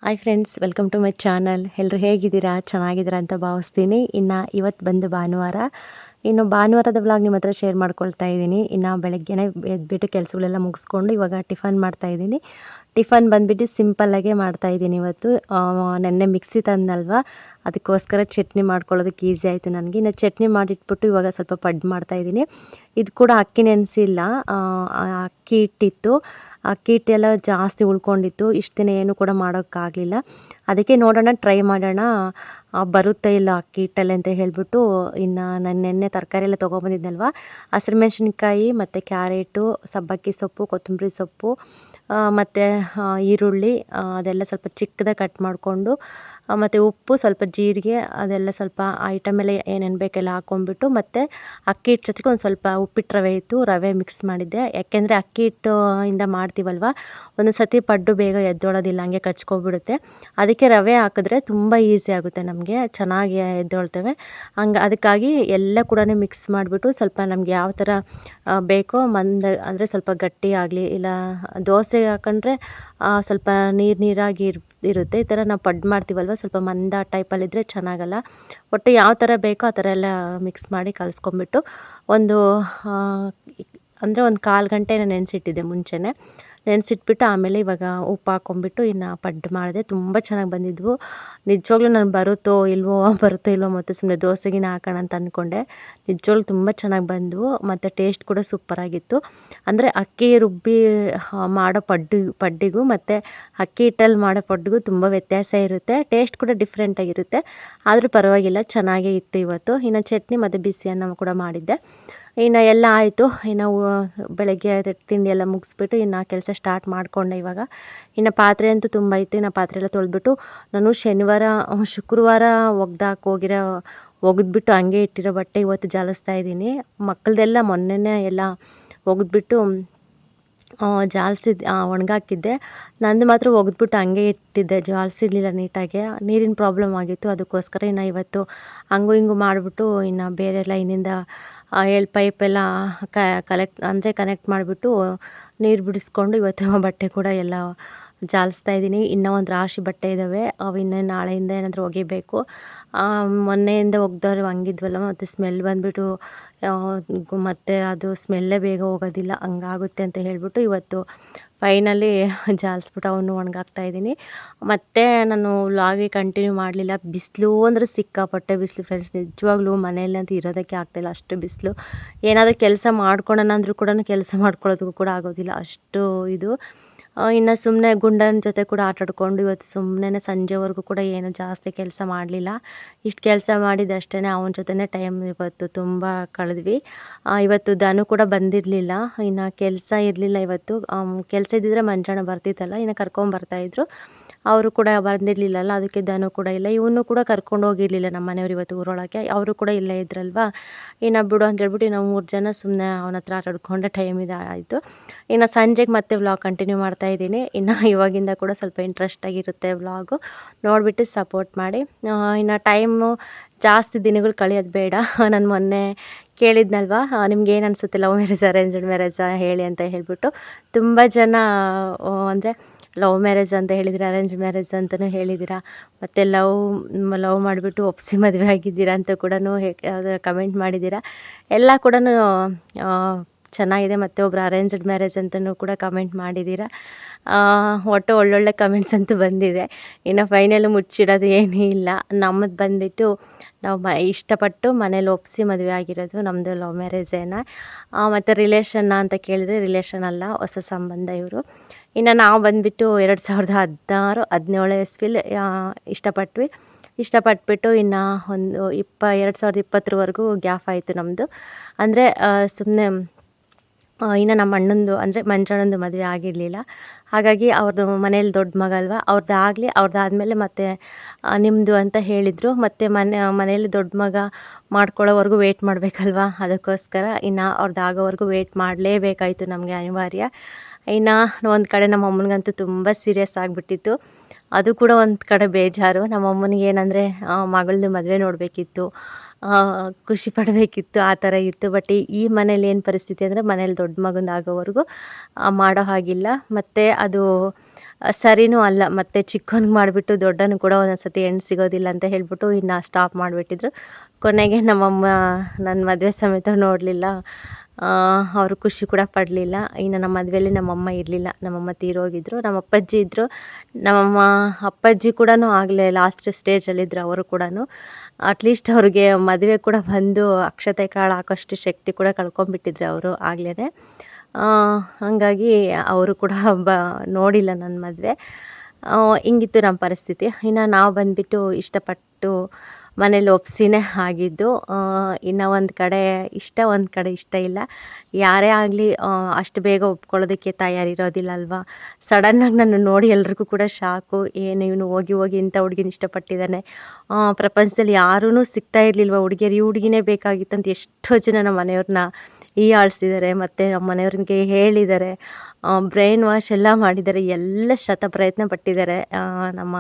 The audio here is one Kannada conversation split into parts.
Hi friends, welcome to my channel. ಎಲ್ಲರೂ ಹೇಗಿದ್ದೀರಾ? ಚೆನ್ನಾಗಿದ್ದೀರಾ ಅಂತ ಭಾವಿಸ್ತೀನಿ. ಇವತ್ತು ಬಂದು ಭಾನುವಾರ. ಭಾನುವಾರದ ವ್ಲಾಗ್ ನಿಮ್ಮ ಹತ್ರ ಶೇರ್ ಮಾಡ್ಕೊಳ್ತಾ ಇದ್ದೀನಿ. ಬೆಳಗ್ಗೆನೇ ಎದ್ಬಿಟ್ಟು ಕೆಲಸಗಳೆಲ್ಲ ಮುಗಿಸ್ಕೊಂಡು ಇವಾಗ ಟಿಫನ್ ಮಾಡ್ತಾಯಿದ್ದೀನಿ. ಟಿಫನ್ ಬಂದುಬಿಟ್ಟು ಸಿಂಪಲ್ಲಾಗೆ ಮಾಡ್ತಾಯಿದ್ದೀನಿ ಇವತ್ತು. ನೆನ್ನೆ ಮಿಕ್ಸಿ ತಂದಲ್ವ, ಅದಕ್ಕೋಸ್ಕರ ಚಟ್ನಿ ಮಾಡ್ಕೊಳ್ಳೋದಕ್ಕೆ ಈಸಿ ಆಯಿತು ನನಗೆ. ಚಟ್ನಿ ಮಾಡಿಟ್ಬಿಟ್ಟು ಇವಾಗ ಸ್ವಲ್ಪ ಪಡ್ಡು ಮಾಡ್ತಾಯಿದ್ದೀನಿ. ಇದು ಕೂಡ ಅಕ್ಕಿ ನೆನೆಸಿಲ್ಲ, ಅಕ್ಕಿ ಹಿಟ್ಟಿತ್ತು. ಅಕ್ಕಿ ಹಿಟ್ಟೆಲ್ಲ ಜಾಸ್ತಿ ಉಳ್ಕೊಂಡಿತ್ತು. ಇಷ್ಟು ದಿನ ಏನು ಕೂಡ ಮಾಡೋಕ್ಕಾಗಲಿಲ್ಲ. ಅದಕ್ಕೆ ನೋಡೋಣ, ಟ್ರೈ ಮಾಡೋಣ ಬರುತ್ತೆ ಇಲ್ಲ ಅಕ್ಕಿ ಹಿಟ್ಟಲ್ಲಿ ಅಂತ ಹೇಳಿಬಿಟ್ಟು. ನಾನು ನೆನ್ನೆ ತರಕಾರಿ ಎಲ್ಲ ತೊಗೊಬಂದಿದ್ನಲ್ವ, ಹಸಿರು ಮೆಣಸಿನ್ಕಾಯಿ ಮತ್ತು ಕ್ಯಾರೆಟು, ಸಬ್ಬಕ್ಕಿ ಸೊಪ್ಪು, ಕೊತ್ತಂಬರಿ ಸೊಪ್ಪು ಮತ್ತು ಈರುಳ್ಳಿ ಅದೆಲ್ಲ ಸ್ವಲ್ಪ ಚಿಕ್ಕದಾಗಿ ಕಟ್ ಮಾಡಿಕೊಂಡು, ಮತ್ತು ಉಪ್ಪು, ಸ್ವಲ್ಪ ಜೀರಿಗೆ, ಅದೆಲ್ಲ ಸ್ವಲ್ಪ ಐಟಮ್ ಎಲ್ಲ ಏನೇನು ಬೇಕೆಲ್ಲ ಹಾಕ್ಕೊಂಡ್ಬಿಟ್ಟು, ಮತ್ತು ಅಕ್ಕಿ ಹಿಟ್ಟು ಜೊತೆಗೆ ಒಂದು ಸ್ವಲ್ಪ ಉಪ್ಪಿಟ್ಟು ರವೆ ಇತ್ತು, ರವೆ ಮಿಕ್ಸ್ ಮಾಡಿದ್ದೆ. ಯಾಕೆಂದರೆ ಅಕ್ಕಿ ಹಿಟ್ಟು ಇಂದ ಮಾಡ್ತೀವಲ್ವ, ಒಂದೊಂದು ಸತಿ ಪಡ್ಡು ಬೇಗ ಎದ್ದೊಳೋದಿಲ್ಲ, ಹಂಗೆ ಕಚ್ಕೊಬಿಡುತ್ತೆ. ಅದಕ್ಕೆ ರವೆ ಹಾಕಿದ್ರೆ ತುಂಬ ಈಸಿ ಆಗುತ್ತೆ ನಮಗೆ, ಚೆನ್ನಾಗಿ ಎದ್ದೊಳ್ತವೆ. ಅದಕ್ಕಾಗಿ ಎಲ್ಲ ಕೂಡ ಮಿಕ್ಸ್ ಮಾಡಿಬಿಟ್ಟು ಸ್ವಲ್ಪ ನಮ್ಗೆ ಯಾವ ಥರ ಬೇಕೋ ಅಂದರೆ ಸ್ವಲ್ಪ ಗಟ್ಟಿ ಆಗಲಿ, ಇಲ್ಲ ದೋಸೆಗೆ ಹಾಕೊಂಡ್ರೆ ಸ್ವಲ್ಪ ನೀರಾಗಿ ಇರುತ್ತೆ. ಈ ಥರ ನಾವು ಪಡ್ಡು ಮಾಡ್ತೀವಲ್ವ, ಸ್ವಲ್ಪ ಮಂದ ಟೈಪಲ್ಲಿದ್ದರೆ ಚೆನ್ನಾಗಲ್ಲ. ಒಟ್ಟು ಯಾವ ಥರ ಬೇಕೋ ಆ ಥರ ಎಲ್ಲ ಮಿಕ್ಸ್ ಮಾಡಿ ಕಲಿಸ್ಕೊಂಬಿಟ್ಟು ಒಂದು ಕಾಲು ಗಂಟೆ ನೆನೆಸಿಟ್ಟಿದ್ದೆ ಮುಂಚೆನೇ. ನೆನೆಸಿಟ್ಬಿಟ್ಟು ಆಮೇಲೆ ಇವಾಗ ಉಪ್ಪು ಹಾಕ್ಕೊಂಬಿಟ್ಟು ಪಡ್ಡು ಮಾಡಿದೆ. ತುಂಬ ಚೆನ್ನಾಗಿ ಬಂದಿದ್ವು. ನಿಜವಾಗ್ಲೂ ನಾನು ಬರುತ್ತೋ ಇಲ್ವೋ ಮತ್ತು ಸುಮ್ಮನೆ ದೋಸೆಗಿನ ಹಾಕೋಣ ಅಂತ ಅಂದ್ಕೊಂಡೆ. ನಿಜವಾಗ್ಲೂ ತುಂಬ ಚೆನ್ನಾಗಿ ಬಂದವು, ಮತ್ತು ಟೇಸ್ಟ್ ಕೂಡ ಸೂಪರಾಗಿತ್ತು. ಅಂದರೆ ಅಕ್ಕಿ ರುಬ್ಬಿ ಮಾಡೋ ಪಡ್ಡಿಗೂ ಮತ್ತು ಅಕ್ಕಿ ಹಿಟ್ಟಲ್ಲಿ ಮಾಡೋ ಪಡ್ಡಿಗೂ ತುಂಬ ವ್ಯತ್ಯಾಸ ಇರುತ್ತೆ. ಟೇಸ್ಟ್ ಕೂಡ ಡಿಫ್ರೆಂಟಾಗಿರುತ್ತೆ. ಆದರೂ ಪರವಾಗಿಲ್ಲ, ಚೆನ್ನಾಗೇ ಇತ್ತು ಇವತ್ತು. ಚಟ್ನಿ ಮತ್ತು ಬಿಸಿ ಅನ್ನ ಕೂಡ ಮಾಡಿದ್ದೆ. ಎಲ್ಲ ಆಯಿತು. ಬೆಳಗ್ಗೆ ತಿಂಡಿ ಎಲ್ಲ ಮುಗಿಸ್ಬಿಟ್ಟು ಕೆಲಸ ಸ್ಟಾರ್ಟ್ ಮಾಡಿಕೊಂಡೆ ಇವಾಗ. ಪಾತ್ರೆ ಅಂತೂ ತುಂಬ ಇತ್ತು. ಪಾತ್ರೆ ಎಲ್ಲ ತೊಳೆದ್ಬಿಟ್ಟು ನಾನು ಶುಕ್ರವಾರ ಒಗೆದ್ಬಿಟ್ಟು ಹಂಗೆ ಇಟ್ಟಿರೋ ಬಟ್ಟೆ ಇವತ್ತು ಜಾಲಿಸ್ತಾ ಇದ್ದೀನಿ. ಮಕ್ಕಳದೆಲ್ಲ ಮೊನ್ನೆನೇ ಎಲ್ಲ ಒಗೆದ್ಬಿಟ್ಟು ಒಣಗಾಕಿದ್ದೆ. ನಂದು ಮಾತ್ರ ಒಗೆದ್ಬಿಟ್ಟು ಹಂಗೆ ಇಟ್ಟಿದ್ದೆ, ಜಾಲಿಸಿರ್ಲಿಲ್ಲ ನೀಟಾಗಿ. ನೀರಿನ ಪ್ರಾಬ್ಲಮ್ ಆಗಿತ್ತು, ಅದಕ್ಕೋಸ್ಕರ ಇವತ್ತು ಹಂಗೂ ಹಿಂಗೂ ಮಾಡಿಬಿಟ್ಟು ಬೇರೆ ಲೈನಿಂದ ಪೈಪೆಲ್ಲ ಕನೆಕ್ಟ್ ಮಾಡಿಬಿಟ್ಟು ನೀರು ಬಿಡಿಸ್ಕೊಂಡು ಇವತ್ತು ಬಟ್ಟೆ ಕೂಡ ಎಲ್ಲ ಜಾಲಿಸ್ತಾ ಇದ್ದೀನಿ. ಇನ್ನೂ ಒಂದು ರಾಶಿ ಬಟ್ಟೆ ಇದ್ದಾವೆ, ಅವು ಇನ್ನೂ ನಾಳೆಯಿಂದ ಏನಾದರೂ ಒಗಿಬೇಕು. ಮೊನ್ನೆಯಿಂದ ಒಗ್ದವ್ರು ಹಂಗಿದ್ವಲ್ಲ, ಮತ್ತು ಸ್ಮೆಲ್ ಬಂದುಬಿಟ್ಟು ಮತ್ತು ಅದು ಸ್ಮೆಲ್ಲೇ ಬೇಗ ಹೋಗೋದಿಲ್ಲ, ಹಂಗಾಗುತ್ತೆ ಅಂತ ಹೇಳಿಬಿಟ್ಟು ಇವತ್ತು ಫೈನಲಿ ಜಾಲಿಸ್ಬಿಟ್ಟು ಅವನು ಒಣಗಾಕ್ತಾಯಿದ್ದೀನಿ. ಮತ್ತು ನಾನು ವ್ಲಾಗೆ ಕಂಟಿನ್ಯೂ ಮಾಡಲಿಲ್ಲ. ಬಿಸಿಲು ಅಂದರೆ ಸಿಕ್ಕಾಪಟ್ಟೆ ಬಿಸಿಲು ಫ್ರೆಂಡ್ಸ್. ನಿಜವಾಗ್ಲೂ ಮನೆಯಲ್ಲಂತೂ ಇರೋದಕ್ಕೆ ಆಗ್ತಾಯಿಲ್ಲ, ಅಷ್ಟು ಬಿಸಿಲು. ಏನಾದರೂ ಕೆಲಸ ಮಾಡ್ಕೊಳ್ಳೋಣ ಅಂದರೂ ಕೂಡ ಕೆಲಸ ಮಾಡ್ಕೊಳ್ಳೋದಕ್ಕೂ ಕೂಡ ಆಗೋದಿಲ್ಲ, ಅಷ್ಟು ಇದು. ಸುಮ್ಮನೆ ಗುಂಡನ ಜೊತೆ ಕೂಡ ಆಟಾಡ್ಕೊಂಡು ಇವತ್ತು ಸುಮ್ಮನೆ ಸಂಜೆವರೆಗೂ ಕೂಡ ಏನು ಜಾಸ್ತಿ ಕೆಲಸ ಮಾಡಲಿಲ್ಲ. ಇಷ್ಟು ಕೆಲಸ ಮಾಡಿದ್ದಷ್ಟೇ, ಅವನ ಜೊತೆನೇ ಟೈಮ್ ಇವತ್ತು ತುಂಬ ಕಳೆದ್ವಿ. ಇವತ್ತು ಧನು ಕೂಡ ಬಂದಿರಲಿಲ್ಲ, ಕೆಲಸ ಇರಲಿಲ್ಲ ಇವತ್ತು. ಕೆಲಸ ಇದ್ದಿದ್ರೆ ಮಂಜಾಣ ಬರ್ತಿತ್ತಲ್ಲ, ಕರ್ಕೊಂಬರ್ತಾಯಿದ್ರು. ಅವರು ಕೂಡ ಬಂದಿರಲಿಲ್ಲಲ್ಲ, ಅದಕ್ಕೆ ಧನು ಕೂಡ ಇಲ್ಲ. ಇವನು ಕೂಡ ಕರ್ಕೊಂಡು ಹೋಗಿರಲಿಲ್ಲ ನಮ್ಮ ಮನೆಯವರು ಇವತ್ತು ಊರೊಳಗೆ. ಅವರು ಕೂಡ ಇಲ್ಲೇ ಇದ್ರಲ್ವ, ಬಿಡು ಅಂತ ಹೇಳ್ಬಿಟ್ಟು ನಾವು 3 ಜನ ಸುಮ್ಮನೆ ಅವನ ಹತ್ರ ಆಟಾಡ್ಕೊಂಡೆ ಟೈಮ್ ಆಯಿತು. ಸಂಜೆಗೆ ಮತ್ತೆ ವ್ಲಾಗ್ ಕಂಟಿನ್ಯೂ ಮಾಡ್ತಾಯಿದ್ದೀನಿ. ಇವಾಗಿಂದ ಕೂಡ ಸ್ವಲ್ಪ ಇಂಟ್ರೆಸ್ಟಾಗಿರುತ್ತೆ ವ್ಲಾಗು, ನೋಡಿಬಿಟ್ಟು ಸಪೋರ್ಟ್ ಮಾಡಿ. ಟೈಮು ಜಾಸ್ತಿ ದಿನಗಳು ಕಳೆಯೋದು ಬೇಡ. ನಾನು ಮೊನ್ನೆ ಕೇಳಿದ್ನಲ್ವ, ನಿಮ್ಗೆ ಏನು ಅನಿಸುತ್ತೆ, ಲವ್ ಮ್ಯಾರೇಜ್ ಅರೇಂಜ್ಡ್ ಮ್ಯಾರೇಜಾ ಹೇಳಿ ಅಂತ ಹೇಳ್ಬಿಟ್ಟು. ತುಂಬ ಜನ ಅಂದರೆ ಲವ್ ಮ್ಯಾರೇಜ್ ಅಂತ ಹೇಳಿದ್ದೀರಾ, ಅರೇಂಜ್ ಮ್ಯಾರೇಜ್ ಅಂತಲೂ ಹೇಳಿದ್ದೀರಾ, ಮತ್ತು ಲವ್ ಮಾಡಿಬಿಟ್ಟು ಒಪ್ಪಿಸಿ ಮದುವೆ ಆಗಿದ್ದೀರಾ ಅಂತ ಕೂಡ ಕಮೆಂಟ್ ಮಾಡಿದ್ದೀರಾ. ಎಲ್ಲ ಕೂಡ ಚೆನ್ನಾಗಿದೆ. ಮತ್ತು ಒಬ್ಬರು ಅರೇಂಜ್ಡ್ ಮ್ಯಾರೇಜ್ ಅಂತಲೂ ಕೂಡ ಕಮೆಂಟ್ ಮಾಡಿದ್ದೀರಾ. ಒಟ್ಟು ಒಳ್ಳೊಳ್ಳೆ ಕಮೆಂಟ್ಸ್ ಅಂತೂ ಬಂದಿದೆ. ಫೈನಲ್ ಮುಚ್ಚಿಡೋದು ಏನೂ ಇಲ್ಲ. ನಮ್ಮದು ಬಂದುಬಿಟ್ಟು ನಾವು ಇಷ್ಟಪಟ್ಟು ಮನೇಲಿ ಒಪ್ಪಿಸಿ ಮದುವೆ ಆಗಿರೋದು, ನಮ್ಮದು ಲವ್ ಮ್ಯಾರೇಜೇನ. ಮತ್ತು ರಿಲೇಷನ್ನ ಅಂತ ಕೇಳಿದರೆ ರಿಲೇಷನ್ ಅಲ್ಲ, ಹೊಸ ಸಂಬಂಧ ಇವರು. ನಾವು ಬಂದುಬಿಟ್ಟು 2016-17 ಇಸ್ವಿಲಿ ಇಷ್ಟಪಟ್ಬಿಟ್ಟು ಒಂದು 2020ವರೆಗೂ ಗ್ಯಾಪ್ ಆಯಿತು ನಮ್ಮದು. ಅಂದರೆ ಸುಮ್ಮನೆ ನಮ್ಮ ಅಣ್ಣಂದು ಅಂದರೆ ಮಂಜಣ್ಣಂದು ಮದುವೆ ಆಗಿರಲಿಲ್ಲ. ಹಾಗಾಗಿ ಅವ್ರದ್ದು ಮನೇಲಿ ದೊಡ್ಡ ಮಗ ಅಲ್ವ, ಅವ್ರದ್ದಾದಮೇಲೆ ಮತ್ತೆ ನಿಮ್ಮದು ಅಂತ ಹೇಳಿದರು. ಮತ್ತು ಮನೇಲಿ ದೊಡ್ಡ ಮಗ ಮಾಡ್ಕೊಳ್ಳೋವರೆಗೂ ವೆಯ್ಟ್ ಮಾಡಬೇಕಲ್ವ, ಅದಕ್ಕೋಸ್ಕರ ಅವ್ರದ್ದಾಗೋವರೆಗೂ ವೆಯ್ಟ್ ಮಾಡಲೇಬೇಕಾಯಿತು ನಮಗೆ, ಅನಿವಾರ್ಯ. ಒಂದು ಕಡೆ ನಮ್ಮ ಅಮ್ಮನಿಗಂತೂ ತುಂಬ ಸೀರಿಯಸ್ ಆಗಿಬಿಟ್ಟಿತ್ತು. ಅದು ಕೂಡ ಒಂದು ಕಡೆ ಬೇಜಾರು. ನಮ್ಮ ಅಮ್ಮನಿಗೆ ಏನಂದರೆ ಮಗಳದ್ದು ಮದುವೆ ನೋಡಬೇಕಿತ್ತು, ಖುಷಿ ಪಡಬೇಕಿತ್ತು, ಆ ಥರ ಇತ್ತು. ಬಟ್ ಈ ಮನೇಲಿ ಏನು ಪರಿಸ್ಥಿತಿ ಅಂದರೆ, ಮನೇಲಿ ದೊಡ್ಡ ಮಗಂದು ಆಗೋವರೆಗೂ ಮಾಡೋ ಹಾಗಿಲ್ಲ. ಮತ್ತು ಅದು ಸರಿನೂ ಅಲ್ಲ. ಮತ್ತು ಚಿಕ್ಕವನಿಗೆ ಮಾಡಿಬಿಟ್ಟು ದೊಡ್ಡವನಿಗೆ ಕೂಡ ಒಂದೊಂದು ಸತಿ ಹೆಣ್ಣು ಸಿಗೋದಿಲ್ಲ ಅಂತ ಹೇಳ್ಬಿಟ್ಟು ಇನ್ನು ಸ್ಟಾಪ್ ಮಾಡಿಬಿಟ್ಟಿದ್ರು. ಕೊನೆಗೆ ನಮ್ಮಮ್ಮ ನನ್ನ ಮದುವೆ ಸಮೇತ ನೋಡಲಿಲ್ಲ. ಅವರು ಖುಷಿ ಕೂಡ ಪಡಲಿಲ್ಲ. ಇನ್ನು ನಮ್ಮ ಮದುವೆಯಲ್ಲಿ ನಮ್ಮಮ್ಮ ಇರಲಿಲ್ಲ, ನಮ್ಮಮ್ಮ ತೀರೋಗಿದ್ರು. ನಮ್ಮ ಅಪ್ಪಾಜಿ ಇದ್ದರು. ನಮ್ಮಮ್ಮ ಅಪ್ಪಾಜಿ ಕೂಡ ಆಗಲೇ ಲಾಸ್ಟ್ ಸ್ಟೇಜಲ್ಲಿದ್ದರು ಅವರು ಕೂಡ. ಅಟ್ಲೀಸ್ಟ್ ಅವ್ರಿಗೆ ಮದುವೆ ಕೂಡ ಬಂದು ಅಕ್ಷತೆ ಕಾಳು ಹಾಕೋಷ್ಟು ಶಕ್ತಿ ಕೂಡ ಕಳ್ಕೊಂಬಿಟ್ಟಿದ್ರು ಅವರು ಆಗಲೇ. ಹಾಗಾಗಿ ಅವರು ಕೂಡ ನೋಡಿಲ್ಲ ನನ್ನ ಮದುವೆ. ಹಿಂಗಿತ್ತು ನಮ್ಮ ಪರಿಸ್ಥಿತಿ. ಇನ್ನು ನಾವು ಬಂದುಬಿಟ್ಟು ಇಷ್ಟಪಟ್ಟು ಮನೇಲಿ ಒಪ್ಸಿನೇ ಆಗಿದ್ದು. ಇನ್ನು ಒಂದು ಕಡೆ ಇಷ್ಟ, ಒಂದು ಕಡೆ ಇಷ್ಟ ಇಲ್ಲ. ಯಾರೇ ಆಗಲಿ ಅಷ್ಟು ಬೇಗ ಒಪ್ಕೊಳ್ಳೋದಕ್ಕೆ ತಯಾರಿರೋದಿಲ್ಲ ಅಲ್ವಾ. ಸಡನ್ನಾಗಿ ನನ್ನ ನೋಡಿ ಎಲ್ರಿಗೂ ಕೂಡ ಶಾಕು. ಏನು ಇವನು ಹೋಗಿ ಹೋಗಿ ಇಂಥ ಹುಡುಗಿನ ಇಷ್ಟಪಟ್ಟಿದ್ದಾನೆ, ಪ್ರಪಂಚದಲ್ಲಿ ಯಾರೂ ಸಿಗ್ತಾ ಇರಲಿಲ್ವ ಹುಡುಗಿಯರು, ಈ ಹುಡುಗಿನೇ ಬೇಕಾಗಿತ್ತಂತ ಎಷ್ಟೋ ಜನ ನಮ್ಮ ಮನೆಯವ್ರನ್ನ ಆಳಿಸಿದ್ದಾರೆ. ಮತ್ತು ನಮ್ಮ ಮನೆಯವ್ರಿಗೆ ಹೇಳಿದ್ದಾರೆ, ಬ್ರೈನ್ ವಾಶ್ ಎಲ್ಲ ಮಾಡಿದ್ದಾರೆ, ಎಲ್ಲ ಪ್ರಯತ್ನ ಪಟ್ಟಿದ್ದಾರೆ. ನಮ್ಮ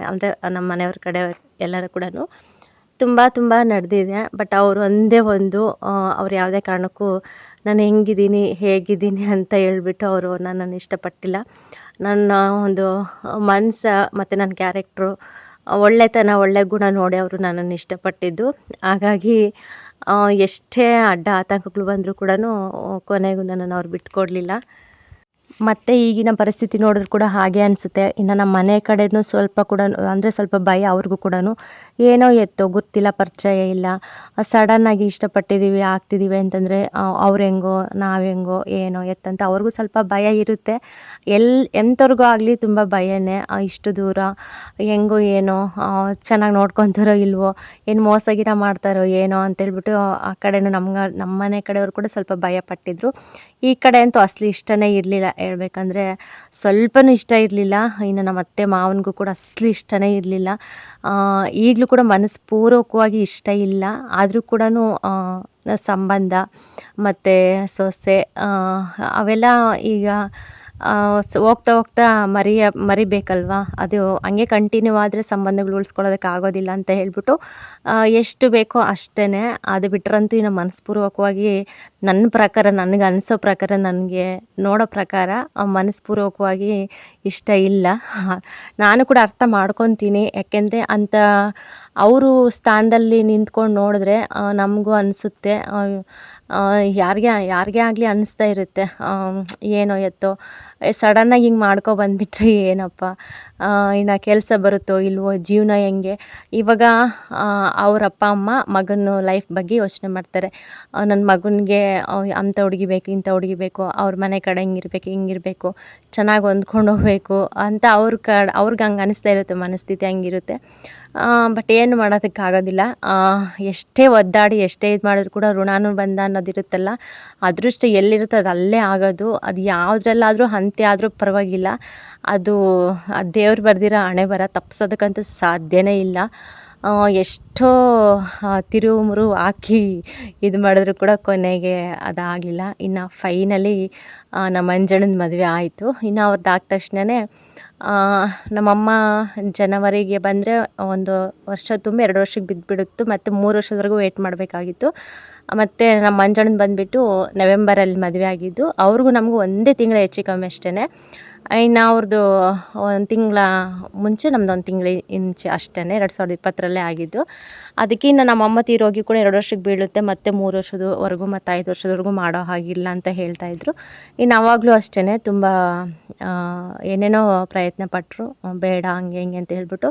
ಅಂದರೆ ನಮ್ಮ ಮನೆಯವ್ರ ಕಡೆ ಎಲ್ಲರೂ ಕೂಡ ತುಂಬ ನಡೆದಿದೆ. ಬಟ್ ಅವರು ಒಂದೇ ಒಂದು ಅವ್ರು ಯಾವುದೇ ಕಾರಣಕ್ಕೂ ನಾನು ಹೆಂಗಿದ್ದೀನಿ ಹೇಗಿದ್ದೀನಿ ಅಂತ ಹೇಳ್ಬಿಟ್ಟು ಅವರು ನನ್ನನ್ನು ಇಷ್ಟಪಟ್ಟಿಲ್ಲ. ನನ್ನ ಒಂದು ಮನಸ್ಸು ಮತ್ತು ನನ್ನ ಕ್ಯಾರೆಕ್ಟ್ರು, ಒಳ್ಳೆತನ, ಒಳ್ಳೆ ಗುಣ ನೋಡಿ ಅವರು ನನ್ನನ್ನು ಇಷ್ಟಪಟ್ಟಿದ್ದು. ಹಾಗಾಗಿ ಎಷ್ಟೇ ಅಡ್ಡ ಆತಂಕಗಳು ಬಂದರೂ ಕೂಡ ಕೊನೆಗೂ ನನ್ನನ್ನು ಅವ್ರು ಬಿಟ್ಕೊಡ್ಲಿಲ್ಲ. ಮತ್ತು ಈಗಿನ ಪರಿಸ್ಥಿತಿ ನೋಡಿದ್ರು ಕೂಡ ಹಾಗೆ ಅನಿಸುತ್ತೆ. ಇನ್ನು ನಮ್ಮ ಮನೆ ಕಡೆಯೂ ಸ್ವಲ್ಪ ಕೂಡ ಅಂದರೆ ಸ್ವಲ್ಪ ಭಯ ಅವ್ರಿಗೂ ಕೂಡ. ಏನೋ ಎತ್ತೋ ಗೊತ್ತಿಲ್ಲ, ಪರಿಚಯ ಇಲ್ಲ, ಸಡನ್ನಾಗಿ ಇಷ್ಟಪಟ್ಟಿದ್ದೀವಿ ಆಗ್ತಿದ್ದೀವಿ ಅಂತಂದರೆ ಅವ್ರು ಹೆಂಗೋ ನಾವು ಹೆಂಗೋ ಏನೋ ಎತ್ತಂತ ಅವ್ರಿಗೂ ಸ್ವಲ್ಪ ಭಯ ಇರುತ್ತೆ. ಎಂಥವ್ರಿಗೂ ಆಗಲಿ ತುಂಬ ಭಯನೇ. ಇಷ್ಟು ದೂರ ಹೆಂಗೋ ಏನೋ, ಚೆನ್ನಾಗಿ ನೋಡ್ಕೊತಾರೋ ಇಲ್ವೋ, ಏನು ಮೋಸಗಿರ ಮಾಡ್ತಾರೋ ಏನೋ ಅಂತೇಳ್ಬಿಟ್ಟು ಆ ಕಡೆನೂ ನಮ್ಮ ಮನೆ ಕಡೆಯವರು ಕೂಡ ಸ್ವಲ್ಪ ಭಯ ಪಟ್ಟಿದ್ರು. ಈ ಕಡೆ ಅಂತೂ ಅಸಲಿ ಇಷ್ಟನೇ ಇರಲಿಲ್ಲ ಹೇಳ್ಬೇಕಂದ್ರೆ, ಸ್ವಲ್ಪನೂ ಇಷ್ಟ ಇರಲಿಲ್ಲ. ಇನ್ನು ನಮ್ಮ ಅತ್ತೆ ಮಾವನಿಗೂ ಕೂಡ ಅಸಲಿ ಇಷ್ಟನೇ ಇರಲಿಲ್ಲ. ಈಗಲೂ ಕೂಡ ಮನಸ್ಪೂರ್ವಕವಾಗಿ ಇಷ್ಟ ಇಲ್ಲ. ಆದರೂ ಕೂಡ ಸಂಬಂಧ ಮತ್ತು ಸೊಸೆ ಅವೆಲ್ಲ ಈಗ ಹೋಗ್ತಾ ಹೋಗ್ತಾ ಮರಿಬೇಕಲ್ವ. ಅದು ಹಂಗೆ ಕಂಟಿನ್ಯೂ ಆದರೆ ಸಂಬಂಧಗಳು ಉಳಿಸ್ಕೊಳ್ಳೋದಕ್ಕೆ ಆಗೋದಿಲ್ಲ ಅಂತ ಹೇಳ್ಬಿಟ್ಟು ಎಷ್ಟು ಬೇಕೋ ಅಷ್ಟೇ. ಅದು ಬಿಟ್ಟರಂತೂ ಇನ್ನು ಮನಸ್ಪೂರ್ವಕವಾಗಿ ನನ್ನ ಪ್ರಕಾರ, ನನಗೆ ಅನಿಸೋ ಪ್ರಕಾರ, ನನಗೆ ನೋಡೋ ಪ್ರಕಾರ ಮನಸ್ಪೂರ್ವಕವಾಗಿ ಇಷ್ಟ ಇಲ್ಲ. ನಾನು ಕೂಡ ಅರ್ಥ ಮಾಡ್ಕೊತೀನಿ. ಯಾಕೆಂದರೆ ಅಂಥ ಅವರು ಸ್ಥಾನದಲ್ಲಿ ನಿಂತ್ಕೊಂಡು ನೋಡಿದ್ರೆ ನಮಗೂ ಅನಿಸುತ್ತೆ, ಯಾರಿಗೇ ಆಗಲಿ ಅನ್ನಿಸ್ತಾ ಇರುತ್ತೆ, ಏನೋ ಎತ್ತೋ ಸಡನ್ನಾಗಿ ಹಿಂಗೆ ಬಂದುಬಿಟ್ರೆ ಏನಪ್ಪ, ಇನ್ನು ಕೆಲಸ ಬರುತ್ತೋ ಇಲ್ವೋ, ಜೀವನ ಹೆಂಗೆ. ಇವಾಗ ಅವ್ರ ಅಪ್ಪ ಅಮ್ಮ ಮಗನ ಲೈಫ್ ಬಗ್ಗೆ ಯೋಚನೆ ಮಾಡ್ತಾರೆ. ನನ್ನ ಮಗನಿಗೆ ಅಂಥ ಹುಡುಗಿ ಬೇಕು, ಇಂಥ ಹುಡುಗಿ ಬೇಕು, ಅವ್ರ ಮನೆ ಕಡೆ ಹಿಂಗಿರಬೇಕು, ಚೆನ್ನಾಗಿ ಹೊಂದ್ಕೊಂಡು ಹೋಗಬೇಕು ಅಂತ ಅವ್ರಿಗೆ ಹಂಗೆ ಅನಿಸ್ತಾ ಇರುತ್ತೆ, ಮನಸ್ಥಿತಿ ಹಂಗಿರುತ್ತೆ. ಬಟ್ ಏನು ಮಾಡೋದಕ್ಕಾಗೋದಿಲ್ಲ. ಎಷ್ಟೇ ಒದ್ದಾಡಿ ಎಷ್ಟೇ ಇದು ಮಾಡಿದ್ರು ಕೂಡ ಋಣಾನುಬಂಧ ಅನ್ನೋದಿರುತ್ತಲ್ಲ, ಅದೃಷ್ಟ ಎಲ್ಲಿರುತ್ತೆ ಅದು ಅಲ್ಲೇ ಆಗೋದು. ಅದು ಯಾವುದ್ರಲ್ಲಾದರೂ ಅಂತ್ಯ ಆದರೂ ಪರವಾಗಿಲ್ಲ, ಅದು ದೇವ್ರು ಬರೆದಿರೋ ಹಣೆಬರ, ತಪ್ಪಿಸೋದಕ್ಕಂತೂ ಸಾಧ್ಯನೇ ಇಲ್ಲ. ಎಷ್ಟೋ ತಿರುವು ಮುರುವು ಹಾಕಿ ಇದು ಮಾಡಿದ್ರು ಕೂಡ ಕೊನೆಗೆ ಅದಾಗಲಿಲ್ಲ. ಇನ್ನು ಫೈನಲಿ ನಮ್ಮ ಮಂಜಣ್ಣನ ಮದುವೆ ಆಯಿತು. ಇನ್ನು ಅವ್ರದ್ದು ಆದ ತಕ್ಷಣವೇ ನಮ್ಮಮ್ಮ ಜನವರಿಗೆ ಬಂದರೆ 1 ವರ್ಷ ತುಂಬ 2 ವರ್ಷಕ್ಕೆ ಬಿದ್ದುಬಿಡುತ್ತು. ಮತ್ತು 3 ವರ್ಷದವರೆಗೂ ವೆಯ್ಟ್ ಮಾಡಬೇಕಾಗಿತ್ತು. ಮತ್ತು ನಮ್ಮ ಮಂಜಣ್ಣನ ಬಂದುಬಿಟ್ಟು ನವೆಂಬರಲ್ಲಿ ಮದುವೆ ಆಗಿದ್ದು. ಅವ್ರಿಗೂ ನಮಗೂ ಒಂದೇ ತಿಂಗಳು ಹೆಚ್ಚು ಕಮ್ಮಿ ಅಷ್ಟೇ. ಇನ್ನು ಅವ್ರದ್ದು 1 ತಿಂಗಳ ಮುಂಚೆ, ನಮ್ದು 1 ತಿಂಗಳ ಇಂಚೆ ಅಷ್ಟೇ. 2020ರಲ್ಲೇ ಆಗಿದ್ದು. ಅದಕ್ಕೆ ಇನ್ನು ನಮ್ಮಮ್ಮ ತೀರೋಗಿ ಕೂಡ 2 ವರ್ಷಕ್ಕೆ ಬೀಳುತ್ತೆ, ಮತ್ತು 3 ವರ್ಷದವರೆಗೂ ಮತ್ತು 5 ವರ್ಷದವರೆಗೂ ಮಾಡೋ ಹಾಗಿಲ್ಲ ಅಂತ ಹೇಳ್ತಾಯಿದ್ರು. ಇನ್ನು ಆವಾಗಲೂ ಅಷ್ಟೇ ತುಂಬ ಏನೇನೋ ಪ್ರಯತ್ನ ಪಟ್ಟರು, ಬೇಡ ಹಂಗೆ ಹಿಂಗೆ ಅಂತ ಹೇಳ್ಬಿಟ್ಟು.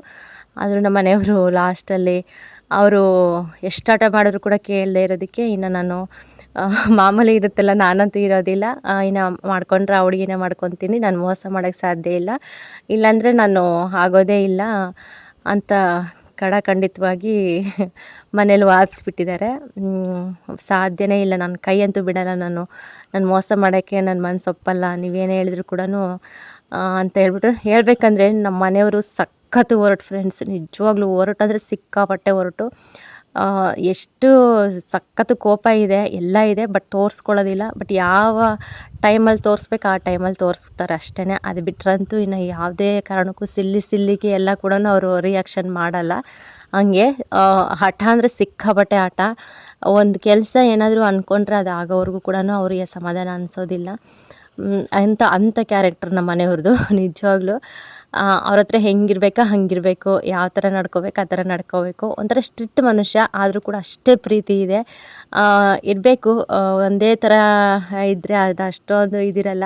ಆದರೂ ನಮ್ಮ ಮನೆಯವರು ಲಾಸ್ಟಲ್ಲಿ ಅವರು ಎಷ್ಟು ಆಟ ಮಾಡಿದ್ರು ಕೂಡ ಕೇಳದೆ ಇರೋದಕ್ಕೆ, ಇನ್ನು ನಾನು ಮಾಮೂಲಿ ಇರುತ್ತಲ್ಲ, ನಾನಂತೂ ಇರೋದಿಲ್ಲ, ಇನ್ನು ಮಾಡ್ಕೊಂಡ್ರೆ ಆ ಹುಡುಗಿನೇ ಮಾಡ್ಕೊತೀನಿ, ನಾನು ಮೋಸ ಮಾಡೋಕ್ಕೆ ಸಾಧ್ಯ ಇಲ್ಲ, ಇಲ್ಲಾಂದರೆ ನಾನು ಆಗೋದೇ ಇಲ್ಲ ಅಂತ ಖಂಡಿತವಾಗಿ ಮನೇಲಿ ವಾದಿಸ್ಬಿಟ್ಟಿದ್ದಾರೆ. ಸಾಧ್ಯನೇ ಇಲ್ಲ, ನನ್ನ ಕೈ ಅಂತೂ ಬಿಡೋಲ್ಲ, ನಾನು ಮೋಸ ಮಾಡೋಕ್ಕೆ ನನ್ನ ಮನಸ್ಸು ಒಪ್ಪಲ್ಲ, ನೀವೇನೇ ಹೇಳಿದ್ರು ಕೂಡ ಅಂತ ಹೇಳ್ಬಿಟ್ಟು. ಹೇಳ್ಬೇಕಂದ್ರೆ ನಮ್ಮ ಮನೆಯವರು ಸಖತ್ತು ಹೊರಟು ಫ್ರೆಂಡ್ಸ್, ನಿಜವಾಗ್ಲೂ ಹೊರಟಂದರೆ ಸಿಕ್ಕಾಪಟ್ಟೆ ಹೊರಟು. ಎಷ್ಟು ಸಖತ್ತು ಕೋಪ ಇದೆ, ಎಲ್ಲ ಇದೆ, ಬಟ್ ತೋರಿಸ್ಕೊಳ್ಳೋದಿಲ್ಲ. ಬಟ್ ಯಾವ ಟೈಮಲ್ಲಿ ತೋರಿಸ್ಬೇಕು ಆ ಟೈಮಲ್ಲಿ ತೋರಿಸ್ತಾರೆ ಅಷ್ಟೇ. ಅದು ಬಿಟ್ಟರಂತೂ ಇನ್ನು ಯಾವುದೇ ಕಾರಣಕ್ಕೂ ಸಿಲ್ಲಿಗೆ ಎಲ್ಲ ಕೂಡ ಅವರು ರಿಯಾಕ್ಷನ್ ಮಾಡಲ್ಲ. ಹಂಗೆ ಹಠ ಅಂದರೆ ಸಿಕ್ಕಾಪಟ್ಟೆ ಹಠ. ಒಂದು ಕೆಲಸ ಏನಾದರೂ ಅಂದ್ಕೊಂಡ್ರೆ ಅದು ಆಗೋವರೆಗೂ ಕೂಡ ಅವರಿಗೆ ಸಮಾಧಾನ ಅನಿಸೋದಿಲ್ಲ. ಅಂಥ ಕ್ಯಾರೆಕ್ಟರ್ ನಮ್ಮ ಮನೆಯವ್ರದ್ದು ನಿಜವಾಗ್ಲೂ. ಅವ್ರ ಹತ್ರ ಹೆಂಗಿರ್ಬೇಕಾ ಹಂಗಿರಬೇಕು, ಯಾವ ಥರ ನಡ್ಕೋಬೇಕು ಆ ಥರ ನಡ್ಕೋಬೇಕು. ಒಂಥರ ಸ್ಟ್ರಿಕ್ಟ್ ಮನುಷ್ಯ, ಆದರೂ ಕೂಡ ಅಷ್ಟೇ ಪ್ರೀತಿ ಇದೆ. ಇರಬೇಕು, ಒಂದೇ ಥರ ಇದ್ದರೆ ಅದು ಅಷ್ಟೊಂದು ಇದಿರಲ್ಲ.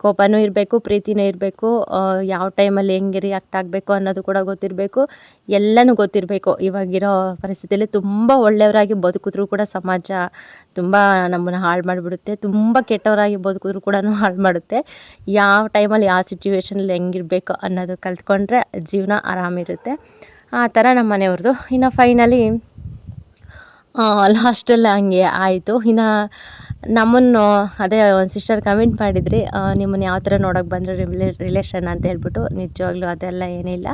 ಕೋಪನೂ ಇರಬೇಕು, ಪ್ರೀತಿನೂ ಇರಬೇಕು, ಯಾವ ಟೈಮಲ್ಲಿ ಹೆಂಗೆ ರಿಯಾಕ್ಟ್ ಆಗಬೇಕು ಅನ್ನೋದು ಕೂಡ ಗೊತ್ತಿರಬೇಕು, ಎಲ್ಲನೂ ಗೊತ್ತಿರಬೇಕು. ಇವಾಗಿರೋ ಪರಿಸ್ಥಿತಿಯಲ್ಲಿ ತುಂಬ ಒಳ್ಳೆಯವರಾಗಿ ಬದುಕಿದ್ರೂ ಕೂಡ ಸಮಾಜ ತುಂಬ ನಮ್ಮನ್ನು ಹಾಳು ಮಾಡಿಬಿಡುತ್ತೆ. ತುಂಬ ಕೆಟ್ಟವರಾಗಿ ಬದುಕಿದ್ರೂ ಕೂಡ ಹಾಳು ಮಾಡುತ್ತೆ. ಯಾವ ಟೈಮಲ್ಲಿ ಯಾವ ಸಿಚುವೇಷನಲ್ಲಿ ಹೆಂಗಿರಬೇಕು ಅನ್ನೋದು ಕಲ್ತ್ಕೊಂಡ್ರೆ ಜೀವನ ಆರಾಮಿರುತ್ತೆ. ಆ ಥರ ನಮ್ಮ ಮನೆಯವ್ರದ್ದು. ಇನ್ನು ಫೈನಲಿ ಲಾಸ್ಟಲ್ಲಿ ಹಂಗೆ ಆಯಿತು. ಇನ್ನು ನಮ್ಮನ್ನು ಅದೇ ಒಂದು ಸಿಸ್ಟರ್ ಕಮೆಂಟ್ ಮಾಡಿದ್ರಿ, ನಿಮ್ಮನ್ನು ಯಾವ ಥರ ನೋಡೋಕೆ ಬಂದರು ರಿಲೇಷನ್ ಅಂತ ಹೇಳ್ಬಿಟ್ಟು. ನಿಜವಾಗ್ಲೂ ಅದೆಲ್ಲ ಏನಿಲ್ಲ.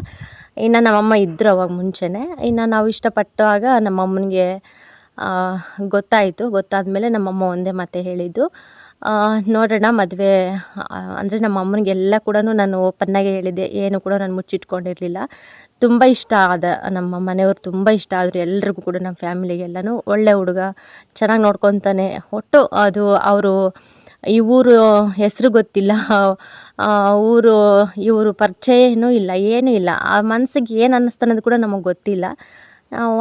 ಇನ್ನು ನಮ್ಮಮ್ಮ ಇದ್ದರು ಅವಾಗ ಮುಂಚೆನೇ. ಇನ್ನು ನಾವು ಇಷ್ಟಪಟ್ಟಾಗ ನಮ್ಮಮ್ಮನಿಗೆ ಗೊತ್ತಾಯಿತು. ಗೊತ್ತಾದಮೇಲೆ ನಮ್ಮಮ್ಮ ಒಂದೇ ಮಾತೆ ಹೇಳಿದ್ದು, ನೋಡೋಣ ಮದುವೆ ಅಂದರೆ ನಮ್ಮ ಅಮ್ಮನಿಗೆಲ್ಲ ಕೂಡ ನಾನು ಓಪನ್ನಾಗೆ ಹೇಳಿದ್ದೆ, ಏನು ಕೂಡ ನಾನು ಮುಚ್ಚಿಟ್ಕೊಂಡಿರಲಿಲ್ಲ. ತುಂಬ ಇಷ್ಟ ಆದ, ನಮ್ಮ ಮನೆಯವ್ರು ತುಂಬ ಇಷ್ಟ ಆದರು ಎಲ್ರಿಗೂ ಕೂಡ, ನಮ್ಮ ಫ್ಯಾಮಿಲಿಗೆಲ್ಲನೂ. ಒಳ್ಳೆ ಹುಡುಗ, ಚೆನ್ನಾಗಿ ನೋಡ್ಕೊತಾನೆ. ಒಟ್ಟು ಅದು ಅವರು ಈ ಊರು ಹೆಸರು ಗೊತ್ತಿಲ್ಲ, ಊರು ಇವರು ಪರಿಚಯ ಇಲ್ಲ, ಏನೂ ಇಲ್ಲ. ಆ ಮನಸ್ಸಿಗೆ ಏನು ಅನ್ನಿಸ್ತಾನದು ಕೂಡ ನಮಗೆ ಗೊತ್ತಿಲ್ಲ.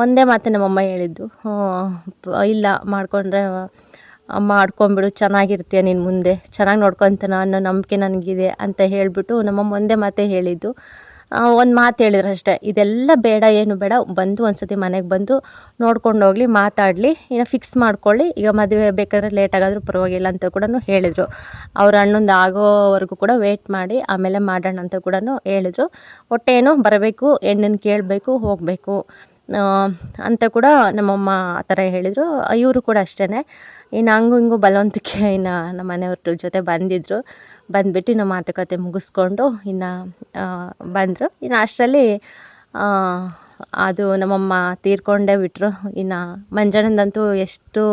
ಒಂದೇ ಮಾತು ನಮ್ಮಮ್ಮ ಹೇಳಿದ್ದು, ಇಲ್ಲ ಮಾಡ್ಕೊಂಡ್ರೆ ಮಾಡ್ಕೊಂಬಿಡು, ಚೆನ್ನಾಗಿರ್ತೀಯ ನೀನು, ಮುಂದೆ ಚೆನ್ನಾಗಿ ನೋಡ್ಕೊತಾನ ಅನ್ನೋ ನಂಬಿಕೆ ನನಗಿದೆ ಅಂತ ಹೇಳಿಬಿಟ್ಟು ನಮ್ಮಮ್ಮ ಒಂದೇ ಮಾತೇ ಹೇಳಿದ್ದು. ಒಂದು ಮಾತು ಹೇಳಿದ್ರು ಅಷ್ಟೇ, ಇದೆಲ್ಲ ಬೇಡ, ಏನು ಬೇಡ, ಬಂದು ಒಂದು ಸತಿ ಮನೆಗೆ ಬಂದು ನೋಡ್ಕೊಂಡು ಹೋಗಲಿ, ಮಾತಾಡಲಿ, ಇನ್ನು ಫಿಕ್ಸ್ ಮಾಡ್ಕೊಳ್ಳಿ, ಈಗ ಮದುವೆ ಬೇಕಾದ್ರೆ ಲೇಟಾಗಾದರೂ ಪರವಾಗಿಲ್ಲ ಅಂತ ಕೂಡ ಹೇಳಿದರು. ಅವ್ರ ಅಣ್ಣಂದು ಆಗೋವರೆಗೂ ಕೂಡ ವೆಯ್ಟ್ ಮಾಡಿ ಆಮೇಲೆ ಮಾಡೋಣ ಅಂತ ಕೂಡ ಹೇಳಿದರು. ಒಟ್ಟೇನು ಬರಬೇಕು, ಹೆಣ್ಣನ್ನು ಕೇಳಬೇಕು, ಹೋಗಬೇಕು ಅಂತ ಕೂಡ ನಮ್ಮಮ್ಮ ಆ ಥರ ಹೇಳಿದರು. ಇವರು ಕೂಡ ಅಷ್ಟೇ. ಇನ್ನು ಹಂಗೂ ಹಿಂಗೂ ಬಲವಂತಕ್ಕೆ ಇನ್ನು ನಮ್ಮ ಮನೆಯವ್ರ ಜೊತೆ ಬಂದಿದ್ದರು. ಬಂದುಬಿಟ್ಟು ಇನ್ನು ಮಾತುಕತೆ ಮುಗಿಸ್ಕೊಂಡು ಇನ್ನು ಬಂದರು. ಇನ್ನು ಅಷ್ಟರಲ್ಲಿ ಅದು ನಮ್ಮಮ್ಮ ತೀರ್ಕೊಂಡೇ ಬಿಟ್ಟರು. ಇನ್ನು ಮಂಜಣ್ಣಂದಂತೂ ಎಷ್ಟು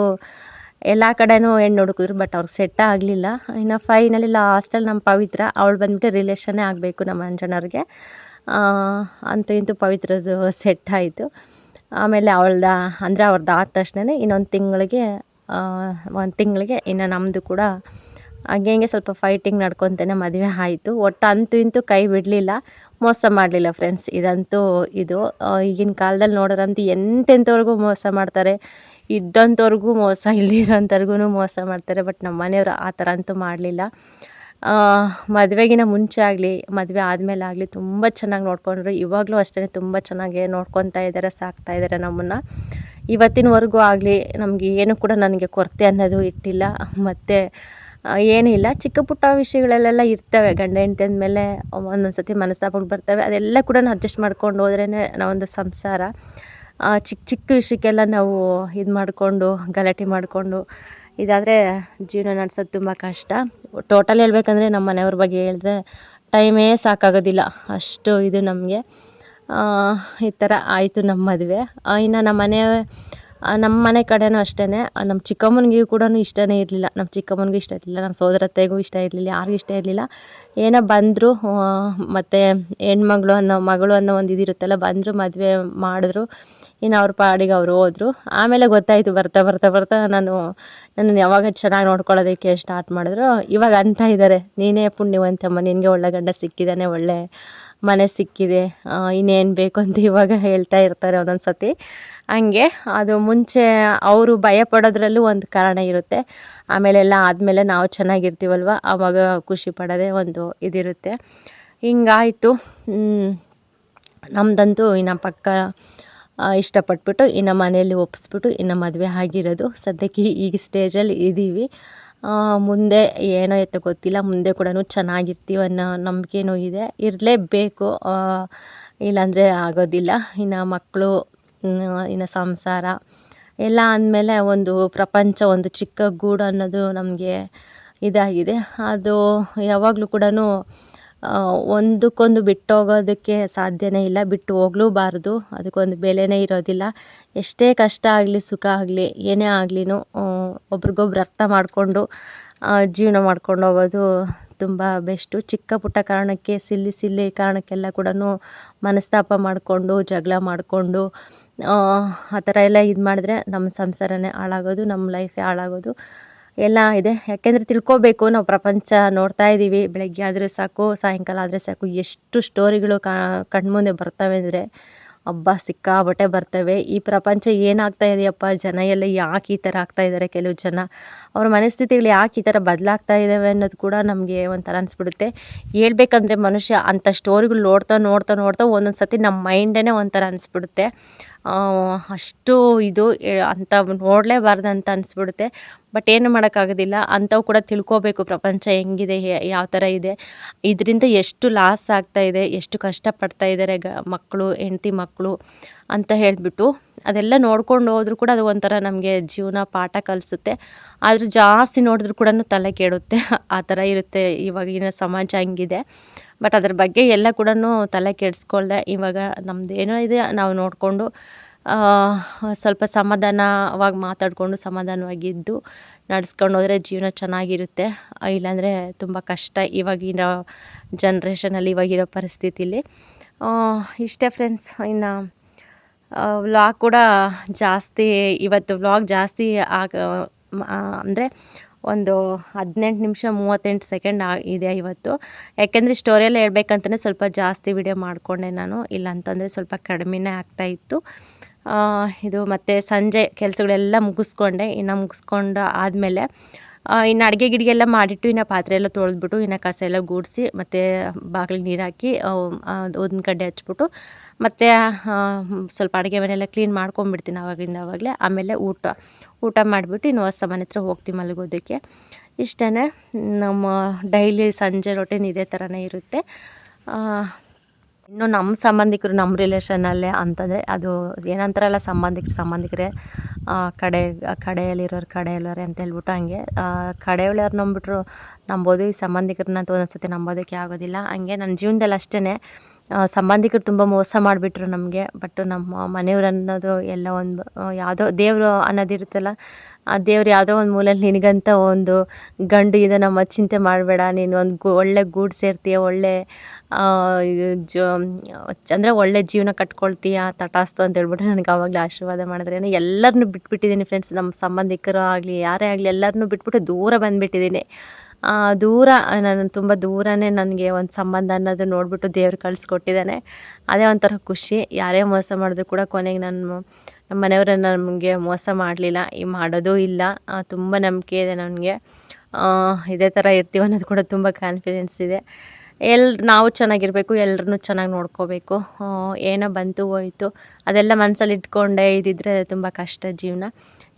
ಎಲ್ಲ ಕಡೆನೂ ಹೆಣ್ಣು ಹುಡುಕಿದ್ರು, ಬಟ್ ಅವ್ರಿಗೆ ಸೆಟ್ ಆಗಲಿಲ್ಲ. ಇನ್ನು ಫೈನಲಿ ಲಾಸ್ಟಲ್ಲಿ ನಮ್ಮ ಪವಿತ್ರ, ಅವಳು ಬಂದುಬಿಟ್ಟು ರಿಲೇಷನ್ನೇ ಆಗಬೇಕು ನಮ್ಮ ಮಂಜಣ್ಣವ್ರಿಗೆ. ಅಂತೂ ಇಂತೂ ಪವಿತ್ರದ್ದು ಸೆಟ್ ಆಯಿತು. ಆಮೇಲೆ ಅವಳ್ದು ಅಂದರೆ ಅವ್ರದ್ದು ಆದ ತಕ್ಷಣ ಇನ್ನೊಂದು ತಿಂಗಳಿಗೆ ಇನ್ನು ನಮ್ಮದು ಕೂಡ ಹಂಗೆ ಸ್ವಲ್ಪ ಫೈಟಿಂಗ್ ನಡ್ಕೊತಾನೆ ಮದುವೆ ಆಯಿತು. ಒಟ್ಟು ಅಂತೂ ಇಂತೂ ಕೈ ಬಿಡಲಿಲ್ಲ, ಮೋಸ ಮಾಡಲಿಲ್ಲ ಫ್ರೆಂಡ್ಸ್. ಇದಂತೂ ಇದು ಈಗಿನ ಕಾಲದಲ್ಲಿ ನೋಡೋರಂತೂ ಎಂತೆಂಥವ್ರಿಗೂ ಮೋಸ ಮಾಡ್ತಾರೆ, ಇದ್ದಂಥವ್ರಿಗೂ ಮೋಸ, ಇಲ್ಲಿರೋಂಥವ್ರಿಗೂ ಮೋಸ ಮಾಡ್ತಾರೆ. ಬಟ್ ನಮ್ಮ ಮನೆಯವರು ಆ ಥರ ಅಂತೂ ಮಾಡಲಿಲ್ಲ. ಮದುವೆಗಿನ ಮುಂಚೆ ಆಗಲಿ ಮದುವೆ ಆದಮೇಲೆ ಆಗಲಿ ತುಂಬ ಚೆನ್ನಾಗಿ ನೋಡ್ಕೊಂಡ್ರು. ಇವಾಗಲೂ ಅಷ್ಟೇ ತುಂಬ ಚೆನ್ನಾಗಿ ನೋಡ್ಕೊತಾ ಇದ್ದಾರೆ, ಸಾಕ್ತಾ ಇದ್ದಾರೆ ನಮ್ಮನ್ನು. ಇವತ್ತಿನವರೆಗೂ ಆಗಲಿ ನಮಗೆ ಏನು ಕೂಡ ನನಗೆ ಕೊರತೆ ಅನ್ನೋದು ಇಟ್ಟಿಲ್ಲ. ಮತ್ತು ಏನೂ ಇಲ್ಲ, ಚಿಕ್ಕ ಪುಟ್ಟ ವಿಷಯಗಳಲ್ಲೆಲ್ಲ ಇರ್ತವೆ. ಗಂಡ ಹೆಂಡತಿ ಅಂದಮೇಲೆ ಒಂದೊಂದು ಸತಿ ಮನಸ್ತಾಪಗಳು ಬರ್ತವೆ. ಅದೆಲ್ಲ ಕೂಡ ಅಡ್ಜಸ್ಟ್ ಮಾಡ್ಕೊಂಡು ಹೋದ್ರೇ ನಾವೊಂದು ಸಂಸಾರ. ಚಿಕ್ಕ ಚಿಕ್ಕ ವಿಷಯಕ್ಕೆಲ್ಲ ನಾವು ಇದು ಮಾಡಿಕೊಂಡು ಗಲಾಟೆ ಮಾಡಿಕೊಂಡು ಇದಾದರೆ ಜೀವನ ನಡೆಸೋದು ತುಂಬ ಕಷ್ಟ. ಟೋಟಲ್ ಹೇಳ್ಬೇಕಂದ್ರೆ ನಮ್ಮ ಮನೆಯವ್ರ ಬಗ್ಗೆ ಹೇಳಿದ್ರೆ ಟೈಮೇ ಸಾಕಾಗೋದಿಲ್ಲ, ಅಷ್ಟು ಇದು ನಮಗೆ. ಈ ಥರ ಆಯಿತು ನಮ್ಮ ಮದುವೆ. ಇನ್ನು ನಮ್ಮ ಮನೆ ಕಡೆನೂ ಅಷ್ಟೇ. ನಮ್ಮ ಚಿಕ್ಕಮ್ಮನಿಗೂ ಕೂಡ ಇಷ್ಟನೇ ಇರಲಿಲ್ಲ, ನಮ್ಮ ಚಿಕ್ಕಮ್ಮನಿಗೂ ಇಷ್ಟ ಇರಲಿಲ್ಲ, ನಮ್ಮ ಸೋದರತ್ತೆಗೂ ಇಷ್ಟ ಇರಲಿಲ್ಲ, ಯಾರಿಗೂ ಇಷ್ಟ ಇರಲಿಲ್ಲ. ಏನೋ ಬಂದರು, ಮತ್ತು ಹೆಣ್ಮಗಳು ಮಗಳು ಅನ್ನೋ ಒಂದು ಇದಿರುತ್ತಲ್ಲ, ಬಂದರು, ಮದುವೆ ಮಾಡಿದ್ರು. ಇನ್ನು ಅವ್ರ ಪಾಡಿಗೆ ಅವರು ಹೋದರು. ಆಮೇಲೆ ಗೊತ್ತಾಯಿತು, ಬರ್ತಾ ಬರ್ತಾ ಬರ್ತಾ ನನ್ನನ್ನು ಯಾವಾಗ ಚೆನ್ನಾಗಿ ನೋಡ್ಕೊಳ್ಳೋದಕ್ಕೆ ಸ್ಟಾರ್ಟ್ ಮಾಡಿದ್ರು. ಇವಾಗ ಅಂತ ಇದ್ದಾರೆ, ನೀನೇ ಪುಣ್ಯವಂತಮ್ಮ, ನಿನಗೆ ಒಳ್ಳೆ ಗಂಡ ಸಿಕ್ಕಿದ್ದಾನೆ, ಒಳ್ಳೆ ಮನೆ ಸಿಕ್ಕಿದೆ, ಇನ್ನೇನು ಬೇಕು ಅಂತ ಇವಾಗ ಹೇಳ್ತಾ ಇರ್ತಾರೆ ಒಂದೊಂದು ಸತಿ. ಹಂಗೆ ಅದು ಮುಂಚೆ ಅವರು ಭಯ ಪಡೋದ್ರಲ್ಲೂ ಒಂದು ಕಾರಣ ಇರುತ್ತೆ. ಆಮೇಲೆಲ್ಲ ಆದಮೇಲೆ ನಾವು ಚೆನ್ನಾಗಿರ್ತೀವಲ್ವ, ಆವಾಗ ಖುಷಿ ಪಡೋದೇ ಒಂದು ಇದಿರುತ್ತೆ. ಹಿಂಗಾಯಿತು. ನಮ್ಮದಂತೂ ಇನ್ನು ಪಕ್ಕ ಇಷ್ಟಪಟ್ಬಿಟ್ಟು ಇನ್ನು ಮನೆಯಲ್ಲಿ ಒಪ್ಪಿಸ್ಬಿಟ್ಟು ಇನ್ನು ಮದುವೆ ಆಗಿರೋದು. ಸದ್ಯಕ್ಕೆ ಈಗ ಸ್ಟೇಜಲ್ಲಿ ಇದ್ದೀವಿ. ಮುಂದೆ ಏನೋ ಎತ್ತ ಗೊತ್ತಿಲ್ಲ, ಮುಂದೆ ಕೂಡ ಚೆನ್ನಾಗಿರ್ತೀವಿ ಅನ್ನೋ ನಂಬಿಕೆನೂ ಇದೆ. ಇರಲೇಬೇಕು, ಇಲ್ಲಾಂದರೆ ಆಗೋದಿಲ್ಲ. ಇನ್ನು ಮಕ್ಕಳು, ಇನ್ನು ಸಂಸಾರ ಎಲ್ಲ ಅಂದಮೇಲೆ ಒಂದು ಪ್ರಪಂಚ, ಒಂದು ಚಿಕ್ಕ ಗೂಡು ಅನ್ನೋದು ನಮಗೆ ಇದಾಗಿದೆ. ಅದು ಯಾವಾಗಲೂ ಕೂಡ ಒಂದಕ್ಕೊಂದು ಬಿಟ್ಟು ಹೋಗೋದಕ್ಕೆ ಸಾಧ್ಯನೇ ಇಲ್ಲ, ಬಿಟ್ಟು ಹೋಗಲೂಬಾರ್ದು. ಅದಕ್ಕೊಂದು ಬೆಲೆನೇ ಇರೋದಿಲ್ಲ. ಎಷ್ಟೇ ಕಷ್ಟ ಆಗಲಿ ಸುಖ ಆಗಲಿ ಏನೇ ಆಗ್ಲಿನೂ ಒಬ್ರಿಗೊಬ್ರು ಅರ್ಥ ಮಾಡಿಕೊಂಡು ಜೀವನ ಮಾಡ್ಕೊಂಡು ಹೋಗೋದು ತುಂಬ ಬೆಸ್ಟು. ಚಿಕ್ಕ ಪುಟ್ಟ ಕಾರಣಕ್ಕೆ, ಸಿಲ್ಲಿ ಕಾರಣಕ್ಕೆಲ್ಲ ಕೂಡ ಮನಸ್ತಾಪ ಮಾಡಿಕೊಂಡು ಜಗಳ ಮಾಡಿಕೊಂಡು ಆ ಥರ ಎಲ್ಲ ಇದು ಮಾಡಿದ್ರೆ ನಮ್ಮ ಸಂಸಾರನೇ ಹಾಳಾಗೋದು, ನಮ್ಮ ಲೈಫೇ ಹಾಳಾಗೋದು. ಎಲ್ಲ ಇದೆ. ಯಾಕೆಂದರೆ ತಿಳ್ಕೊಬೇಕು, ನಾವು ಪ್ರಪಂಚ ನೋಡ್ತಾ ಇದ್ದೀವಿ. ಬೆಳಗ್ಗೆ ಆದರೆ ಸಾಕು, ಸಾಯಂಕಾಲ ಆದರೆ ಸಾಕು ಎಷ್ಟು ಸ್ಟೋರಿಗಳು ಕಣ್ಮುಂದೆ ಬರ್ತವೆ ಅಂದರೆ ಹಬ್ಬ ಸಿಕ್ಕಾಬಟ್ಟೆ ಬರ್ತವೆ. ಈ ಪ್ರಪಂಚ ಏನಾಗ್ತಾ ಇದೆಯಪ್ಪ, ಜನ ಎಲ್ಲ ಯಾಕೆ ಈ ಥರ ಆಗ್ತಾ ಇದ್ದಾರೆ, ಕೆಲವು ಜನ ಅವ್ರ ಮನಸ್ಥಿತಿಗಳು ಯಾಕೆ ಈ ಥರ ಬದಲಾಗ್ತಾ ಇದ್ದಾವೆ ಅನ್ನೋದು ಕೂಡ ನಮಗೆ ಒಂಥರ ಅನಿಸ್ಬಿಡುತ್ತೆ. ಹೇಳ್ಬೇಕಂದ್ರೆ ಮನುಷ್ಯ ಅಂಥ ಸ್ಟೋರಿಗಳು ನೋಡ್ತಾ ನೋಡ್ತಾ ನೋಡ್ತಾ ಒಂದೊಂದು ಸತಿ ನಮ್ಮ ಮೈಂಡೇ ಒಂಥರ ಅನಿಸ್ಬಿಡುತ್ತೆ. ಅಷ್ಟು ಇದು ಅಂಥ ನೋಡಲೇಬಾರ್ದು ಅಂತ ಅನಿಸ್ಬಿಡುತ್ತೆ. ಬಟ್ ಏನು ಮಾಡೋಕ್ಕಾಗೋದಿಲ್ಲ, ಅಂಥವು ಕೂಡ ತಿಳ್ಕೋಬೇಕು ಪ್ರಪಂಚ ಹೆಂಗಿದೆ, ಯಾವ ಥರ ಇದೆ, ಇದರಿಂದ ಎಷ್ಟು ಲಾಸ್ ಆಗ್ತಾಯಿದೆ, ಎಷ್ಟು ಕಷ್ಟಪಡ್ತಾ ಇದ್ದಾರೆ ಮಕ್ಕಳು, ಹೆಂಡತಿ ಮಕ್ಕಳು ಅಂತ ಹೇಳಿಬಿಟ್ಟು ಅದೆಲ್ಲ ನೋಡ್ಕೊಂಡು ಹೋದ್ರೂ ಕೂಡ ಅದು ಒಂಥರ ನಮಗೆ ಜೀವನ ಪಾಠ ಕಲಿಸುತ್ತೆ. ಆದರೂ ಜಾಸ್ತಿ ನೋಡಿದ್ರೂ ಕೂಡ ತಲೆ ಕೆಡುತ್ತೆ. ಆ ಥರ ಇರುತ್ತೆ ಇವಾಗಿನ ಸಮಾಜ ಹಂಗಿದೆ. ಬಟ್ ಅದ್ರ ಬಗ್ಗೆ ಎಲ್ಲ ಕೂಡ ತಲೆ ಕೆಡಿಸ್ಕೊಳ್ದೆ ಇವಾಗ ನಮ್ಮದೇನೋ ಇದೆ ನಾವು ನೋಡಿಕೊಂಡು ಸ್ವಲ್ಪ ಸಮಾಧಾನವಾಗಿ ಮಾತಾಡಿಕೊಂಡು ಸಮಾಧಾನವಾಗಿದ್ದು ನಡೆಸ್ಕೊಂಡು ಹೋದರೆ ಜೀವನ ಚೆನ್ನಾಗಿರುತ್ತೆ. ಇಲ್ಲಾಂದರೆ ತುಂಬ ಕಷ್ಟ ಇವಾಗಿನ ಜನ್ರೇಷನಲ್ಲಿ, ಇವಾಗಿರೋ ಪರಿಸ್ಥಿತಿಲಿ. ಇಷ್ಟೇ ಫ್ರೆಂಡ್ಸ್. ಇನ್ನು ವ್ಲಾಗ್ ಕೂಡ ಜಾಸ್ತಿ, ಇವತ್ತು ವ್ಲಾಗ್ ಜಾಸ್ತಿ ಅಂದರೆ ಒಂದು 18 ನಿಮಿಷ 38 ಸೆಕೆಂಡ್ ಇದೆ ಇವತ್ತು. ಯಾಕೆಂದರೆ ಸ್ಟೋರಿಯಲ್ಲಿ ಹೇಳ್ಬೇಕಂತಲೇ ಸ್ವಲ್ಪ ಜಾಸ್ತಿ ವಿಡಿಯೋ ಮಾಡಿಕೊಂಡೆ ನಾನು, ಇಲ್ಲಾಂತಂದರೆ ಸ್ವಲ್ಪ ಕಡಿಮೆನೇ ಆಗ್ತಾಯಿತ್ತು. ಇದು ಮತ್ತು ಸಂಜೆ ಕೆಲಸಗಳೆಲ್ಲ ಮುಗಿಸ್ಕೊಂಡೆ. ಇನ್ನು ಮುಗಿಸ್ಕೊಂಡು ಆದಮೇಲೆ ಇನ್ನು ಅಡುಗೆ ಗಿಡಿಗೆ ಎಲ್ಲ ಮಾಡಿಟ್ಟು, ಇನ್ನು ಪಾತ್ರೆ ಎಲ್ಲ ತೊಳೆದ್ಬಿಟ್ಟು, ಇನ್ನು ಕಸ ಎಲ್ಲ ಗುಡಿಸಿ, ಮತ್ತು ಬಾಗಿಲಿಗೆ ನೀರು ಹಾಕಿ ಊದಿನ ಕಡ್ಡಿ ಹಚ್ಬಿಟ್ಟು, ಮತ್ತು ಸ್ವಲ್ಪ ಅಡುಗೆ ಮನೆಯೆಲ್ಲ ಕ್ಲೀನ್ ಮಾಡ್ಕೊಂಬಿಡ್ತೀನಿ ಆವಾಗಲೇ. ಆಮೇಲೆ ಊಟ ಮಾಡಿಬಿಟ್ಟು ಇನ್ನು ಹೊಸ ಮನೆ ಹತ್ರ ಹೋಗ್ತೀವಿ ಮಲಗೋದಕ್ಕೆ. ಇಷ್ಟೇ ನಮ್ಮ ಡೈಲಿ ಸಂಜೆ ರೊಟೀನ್ ಇದೇ ಥರನೇ ಇರುತ್ತೆ. ಇನ್ನು ನಮ್ಮ ಸಂಬಂಧಿಕರು, ನಮ್ಮ ರಿಲೇಷನಲ್ಲೇ ಅಂತಂದರೆ ಅದು ಏನಂತಾರಲ್ಲ, ಸಂಬಂಧಿಕರೇ ಕಡೆಯಲ್ಲಿರೋರು ಕಡೆಯಲ್ಲೋರೆ ಅಂತ ಹೇಳ್ಬಿಟ್ಟು ಹಂಗೆ ಕಡೆಯವ್ರು ನಂಬಿಟ್ರು ನಂಬೋದು, ಈ ಸಂಬಂಧಿಕರನ್ನ ಅಂತ ಒಂದೊಂದು ಸತಿ ನಂಬೋದಕ್ಕೆ ಆಗೋದಿಲ್ಲ. ಹಂಗೆ ನನ್ನ ಜೀವನದಲ್ಲಿ ಅಷ್ಟೇ ಸಂಬಂಧಿಕರು ತುಂಬ ಮೋಸ ಮಾಡಿಬಿಟ್ರು ನಮಗೆ. ಬಟ್ ನಮ್ಮ ಮನೆಯವ್ರು ಅನ್ನೋದು ಎಲ್ಲ ಒಂದು ಯಾವುದೋ ದೇವರು ಅನ್ನೋದಿರುತ್ತಲ್ಲ, ಆ ದೇವ್ರು ಯಾವುದೋ ಒಂದು ಮೂಲೆಯಲ್ಲಿ ನಿನಗಂತ ಒಂದು ಗಂಡು ಇದೆ, ನಮ್ಮ ಚಿಂತೆ ಮಾಡಬೇಡ, ನೀನು ಒಂದು ಒಳ್ಳೆ ಗೂಡು ಸೇರ್ತೀಯ, ಒಳ್ಳೆ ಅಂದರೆ ಒಳ್ಳೆ ಜೀವನ ಕಟ್ಕೊಳ್ತೀಯ, ತಟಾಸ್ತು ಅಂತ ಹೇಳ್ಬಿಟ್ಟು ನನಗೆ ಆವಾಗಲೇ ಆಶೀರ್ವಾದ ಮಾಡಿದ್ರೆ. ಎಲ್ಲರನ್ನೂ ಬಿಟ್ಬಿಟ್ಟಿದ್ದೀನಿ ಫ್ರೆಂಡ್ಸ್. ನಮ್ಮ ಸಂಬಂಧಿಕರು ಆಗಲಿ ಯಾರೇ ಆಗಲಿ ಎಲ್ಲರನ್ನೂ ಬಿಟ್ಬಿಟ್ಟು ದೂರ ಬಂದುಬಿಟ್ಟಿದ್ದೀನಿ. ದೂರ, ನಾನು ತುಂಬ ದೂರನೇ ನನಗೆ ಒಂದು ಸಂಬಂಧ ಅನ್ನೋದು ನೋಡಿಬಿಟ್ಟು ದೇವ್ರು ಕಳಿಸ್ಕೊಟ್ಟಿದ್ದಾನೆ. ಅದೇ ಒಂಥರ ಖುಷಿ. ಯಾರೇ ಮೋಸ ಮಾಡಿದ್ರು ಕೂಡ ಕೊನೆಗೆ ನಮ್ಮ ಮನೆಯವರು ನಮಗೆ ಮೋಸ ಮಾಡಲಿಲ್ಲ, ಮಾಡೋದೂ ಇಲ್ಲ. ತುಂಬ ನಂಬಿಕೆ ಇದೆ ನನಗೆ. ಇದೇ ಥರ ಇರ್ತೀವಿ ಅನ್ನೋದು ಕೂಡ ತುಂಬ ಕಾನ್ಫಿಡೆನ್ಸ್ ಇದೆ. ನಾವು ಚೆನ್ನಾಗಿರಬೇಕು, ಎಲ್ಲರನ್ನೂ ಚೆನ್ನಾಗಿ ನೋಡ್ಕೋಬೇಕು. ಏನೋ ಬಂತು ಹೋಯಿತು ಅದೆಲ್ಲ ಮನಸ್ಸಲ್ಲಿ ಇಟ್ಕೊಂಡೆ ಇದ್ದಿದ್ರೆ ತುಂಬ ಕಷ್ಟ ಜೀವನ.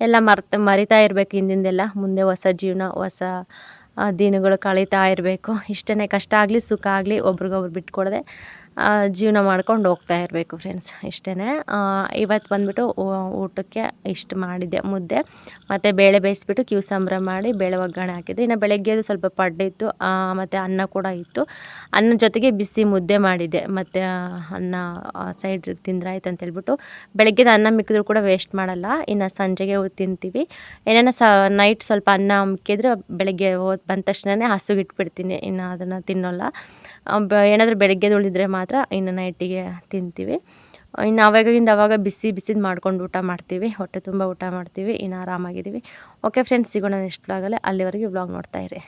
ಎಲ್ಲ ಮರಿತಾ ಇರಬೇಕು ಹಿಂದಿಂದೆಲ್ಲ. ಮುಂದೆ ಹೊಸ ಜೀವನ, ಹೊಸ ದಿನಗಳು ಕಳೀತಾ ಇರಬೇಕು. ಇಷ್ಟೇ, ಕಷ್ಟ ಆಗಲಿ ಸುಖ ಆಗಲಿ ಒಬ್ರಿಗೊಬ್ರು ಬಿಟ್ಕೊಡದೆ ಜೀವನ ಮಾಡ್ಕೊಂಡು ಹೋಗ್ತಾ ಇರಬೇಕು ಫ್ರೆಂಡ್ಸ್. ಇಷ್ಟೇ. ಇವತ್ತು ಬಂದುಬಿಟ್ಟು ಊಟಕ್ಕೆ ಇಷ್ಟು ಮಾಡಿದ್ದೆ, ಮುದ್ದೆ ಮತ್ತು ಬೇಳೆ ಬೇಯಿಸ್ಬಿಟ್ಟು ಕ್ಯೂಸಂಬ್ರ ಮಾಡಿ ಬೇಳೆ ಒಗ್ಗರಣೆ ಹಾಕಿದ್ದೆ. ಇನ್ನು ಬೆಳಗ್ಗೆದು ಸ್ವಲ್ಪ ಪಡ್ಡು ಇತ್ತು, ಮತ್ತು ಅನ್ನ ಕೂಡ ಇತ್ತು. ಅನ್ನದ ಜೊತೆಗೆ ಬಿಸಿ ಮುದ್ದೆ ಮಾಡಿದ್ದೆ, ಮತ್ತು ಅನ್ನ ಸೈಡ್ ತಿಂದ್ರಾಯ್ತು ಅಂತೇಳ್ಬಿಟ್ಟು. ಬೆಳಗ್ಗೆದು ಅನ್ನ ಮಿಕ್ಕಿದ್ರು ಕೂಡ ವೇಸ್ಟ್ ಮಾಡಲ್ಲ, ಇನ್ನು ಸಂಜೆಗೆ ತಿಂತೀವಿ. ಏನೇನೋ ನೈಟ್ ಸ್ವಲ್ಪ ಅನ್ನ ಮಿಕ್ಕಿದ್ರೆ ಬೆಳಗ್ಗೆ ಬಂದ ತಕ್ಷಣವೇ ಹಸುಗೆ ಇಟ್ಬಿಡ್ತೀನಿ, ಇನ್ನು ಅದನ್ನು ತಿನ್ನೋಲ್ಲ. ಏನಾದರೂ ಬೆಳಗ್ಗೆದು ಉಳಿದ್ರೆ ಮಾತ್ರ ಇನ್ನು ನೈಟಿಗೆ ತಿಂತೀವಿ. ಇನ್ನು ಅವಾಗ ಬಿಸಿದು ಮಾಡ್ಕೊಂಡು ಊಟ ಮಾಡ್ತೀವಿ, ಹೊಟ್ಟೆ ತುಂಬ ಊಟ ಮಾಡ್ತೀವಿ. ಇನ್ನು ಆರಾಮಾಗಿದ್ದೀವಿ. ಓಕೆ ಫ್ರೆಂಡ್ಸ್, ಸಿಗೋಣ ನೆಕ್ಸ್ಟ್ ವ್ಲಾಗಲ್ಲಿ. ಅಲ್ಲಿವರೆಗೆ ವ್ಲಾಗ್ ನೋಡ್ತಾಯಿರಿ.